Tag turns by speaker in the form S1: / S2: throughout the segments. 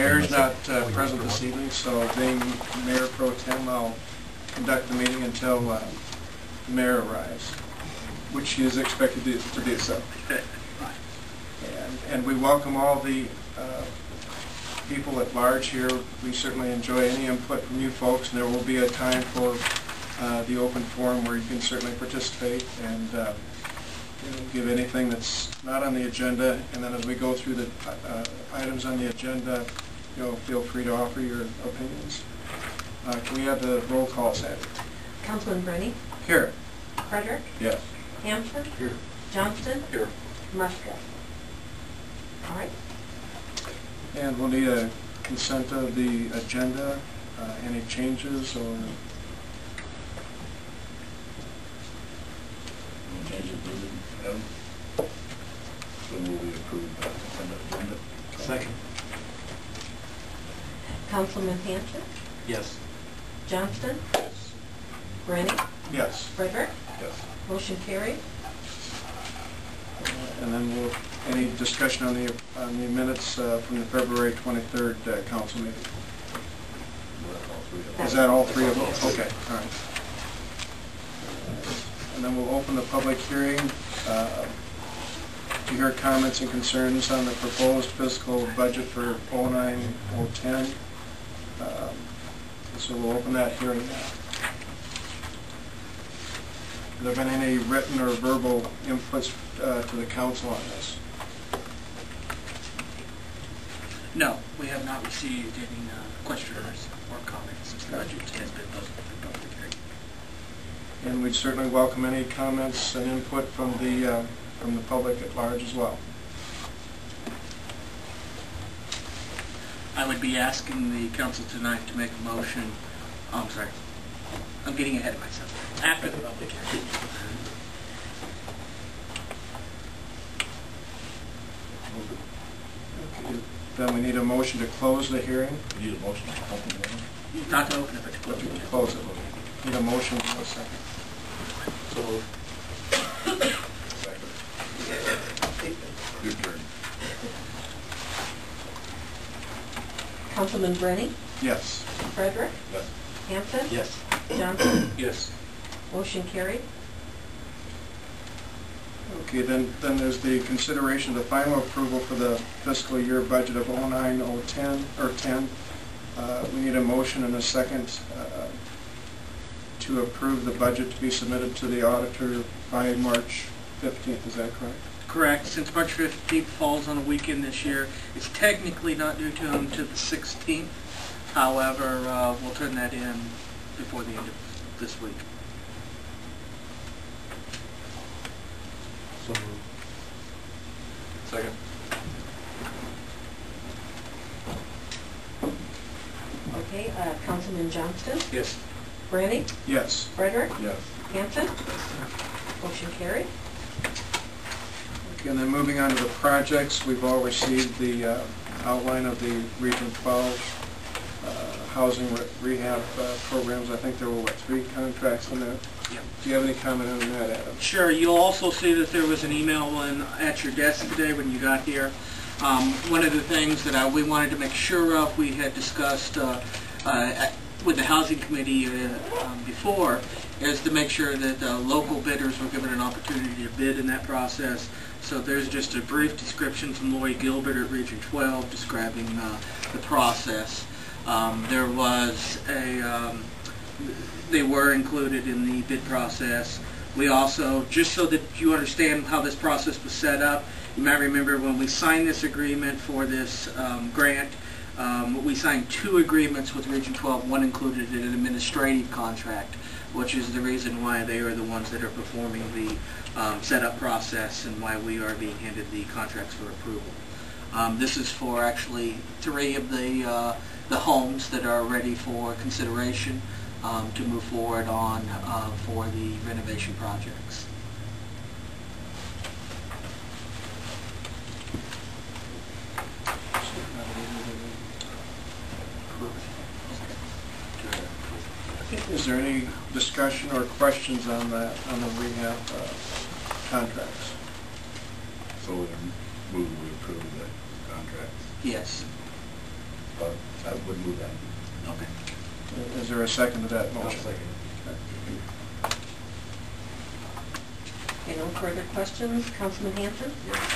S1: mayor's not present this evening, so being Mayor Pro Tem, I'll conduct the meeting until the mayor arrives, which he is expected to do so. And we welcome all the people at large here. We certainly enjoy any input from you folks, and there will be a time for the open forum where you can certainly participate and give anything that's not on the agenda. And then as we go through the items on the agenda, feel free to offer your opinions. Can we have the roll call set?
S2: Councilman Brenny?
S1: Here.
S2: Frederick?
S1: Yes.
S2: Hanson?
S1: Here.
S2: Johnston?
S1: Here.
S2: Muska? All right.
S1: And we'll need a consent of the agenda. Any changes or?
S3: So will we approve the consent agenda?
S1: Second.
S2: Councilman Hanson?
S1: Yes.
S2: Johnston?
S3: Yes.
S2: Brenny?
S1: Yes.
S2: Frederick?
S3: Yes.
S2: Motion carried.
S1: And then any discussion on the minutes from the February 23rd council meeting? Is that all three of them? Okay, all right. And then we'll open the public hearing to hear comments and concerns on the proposed fiscal budget for 09-010. So we'll open that hearing now. Have there been any written or verbal inputs to the council on this?
S4: No, we have not received any questions or comments since the budget has been posted for public hearing.
S1: And we'd certainly welcome any comments and input from the public at large as well.
S4: I would be asking the council tonight to make a motion. Oh, I'm sorry. I'm getting ahead of myself. After the public hearing.
S1: Okay. Then we need a motion to close the hearing.
S3: We need a motion to open the hearing?
S4: Not to open it, but to close it.
S1: To close it. Need a motion for a second.
S3: So moved. Second. Your turn.
S2: Councilman Brenny?
S1: Yes.
S2: Frederick?
S3: Yes.
S2: Hanson?
S3: Yes.
S2: Johnson?
S1: Yes.
S2: Motion carried.
S1: Okay, then there's the consideration of the final approval for the fiscal year budget of 09-010 or 10. We need a motion and a second to approve the budget to be submitted to the auditor by March 15th. Is that correct?
S4: Correct. Since March 15th falls on a weekend this year, it's technically not due to them to the 16th. However, we'll turn that in before the end of this week.
S3: So moved. Second.
S2: Okay, Councilman Johnston?
S1: Yes.
S2: Brenny?
S1: Yes.
S2: Frederick?
S3: Yes.
S2: Hanson? Motion carried.
S1: Okay, and then moving on to the projects, we've all received the outline of the Region 12 housing rehab programs. I think there were, 3 contracts in there?
S4: Yep.
S1: Do you have any comment on that, Adam?
S4: Sure. You'll also see that there was an email one at your desk today when you got here. One of the things that we wanted to make sure of, we had discussed with the Housing Committee before, is to make sure that local bidders were given an opportunity to bid in that process. So there's just a brief description from Lloyd Gilbert at Region 12 describing the process. There was they were included in the bid process. We also, just so that you understand how this process was set up, you might remember when we signed this agreement for this grant, we signed 2 agreements with Region 12. One included an administrative contract, which is the reason why they are the ones that are performing the setup process and why we are being handed the contracts for approval. This is for actually 3 of the homes that are ready for consideration to move forward on for the renovation projects.
S1: Is there any discussion or questions on that, on the rehab contracts?
S3: So we move we approve the contracts.
S4: Yes.
S3: I would move that.
S4: Okay.
S1: Is there a second to that motion?
S2: Okay, no further questions. Councilman Hanson?
S3: Yes.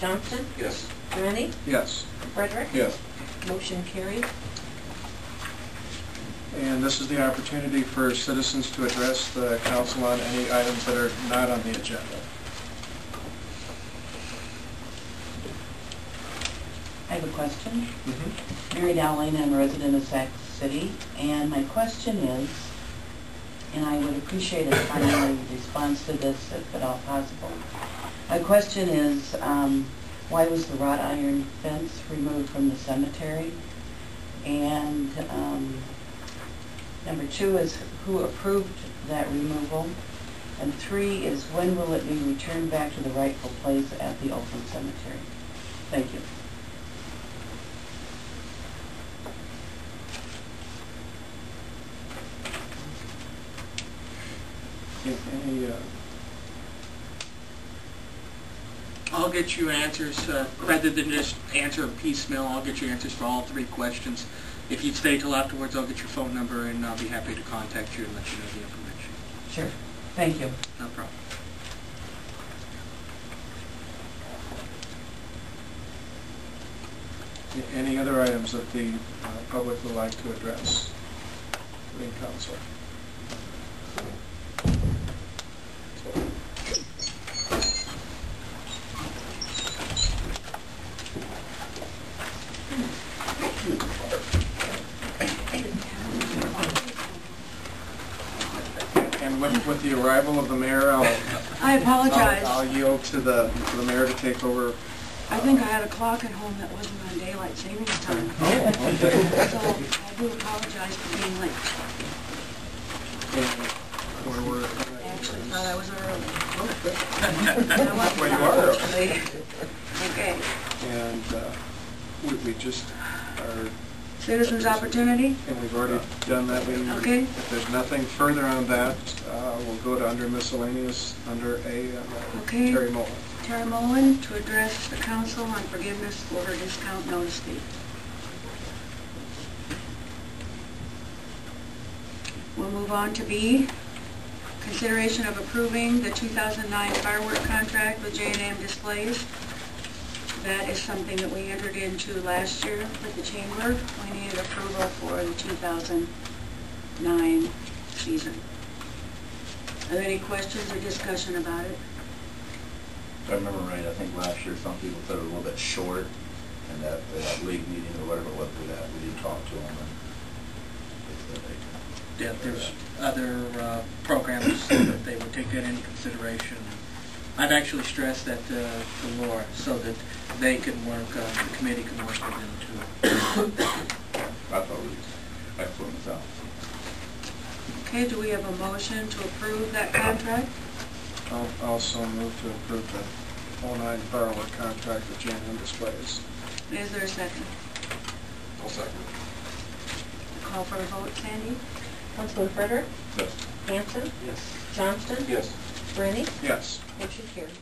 S2: Johnston?
S3: Yes.
S2: Rennie?
S1: Yes.
S2: Frederick?
S1: Yes.
S2: Motion carried.
S1: And this is the opportunity for citizens to address the council on any items that are not on the agenda.
S5: I have a question. Mary Dowling, I'm a resident of Sac City, and my question is, and I would appreciate a timely response to this if at all possible. My question is, why was the wrought iron fence removed from the cemetery? And number 2 is, who approved that removal? And 3 is, when will it be returned back to the rightful place at the Oakland Cemetery? Thank you.
S1: Any,
S4: I'll get you answers, rather than just answer piecemeal, I'll get you answers for all 3 questions. If you'd stay till afterwards, I'll get your phone number and I'll be happy to contact you and let you know the information.
S5: Sure. Thank you.
S4: No problem.
S1: any other items that the public would like to address in council? And with the arrival of the mayor,
S6: I apologize.
S1: I'll yield to the mayor to take over.
S6: I think I had a clock at home that wasn't on daylight savings time.
S1: Oh, okay.
S6: So I do apologize for being late.
S1: Where we're
S6: I actually thought I was early.
S1: Well, you are early.
S6: Okay.
S1: And we just are,
S6: Citizens' opportunity?
S1: and we've already done that.
S6: Okay.
S1: If there's nothing further on that, we'll go to under miscellaneous, under A,
S6: Okay.
S1: Terry Mullen.
S6: Tara Mullen to address the council on forgiveness for her discount notice fee. We'll move on to B, consideration of approving the 2009 firework contract with J&M Displays. That is something that we entered into last year with the chamber. We needed approval for the 2009 season. Are there any questions or discussion about it?
S3: If I remember right, I think last year some people said it was a little bit short, and that league meeting or whatever it was we didn't talk to them. And they said they
S4: Yeah, there's other programs that they would take that into consideration. I've actually stressed that to Laura so that they can work, the committee can work with them too.
S3: I thought it was excellent myself.
S6: Okay, do we have a motion to approve that contract?
S1: I'll also move to approve the 09 firework contract with J&M Displays.
S6: Is there a second?
S3: I'll second.
S6: Call for a vote, Sandy?
S2: Councilman Frederick?
S3: Yes.
S2: Hanson?
S3: Yes.
S2: Johnston?
S3: Yes.
S2: Rennie?
S1: Yes.
S2: Motion carried.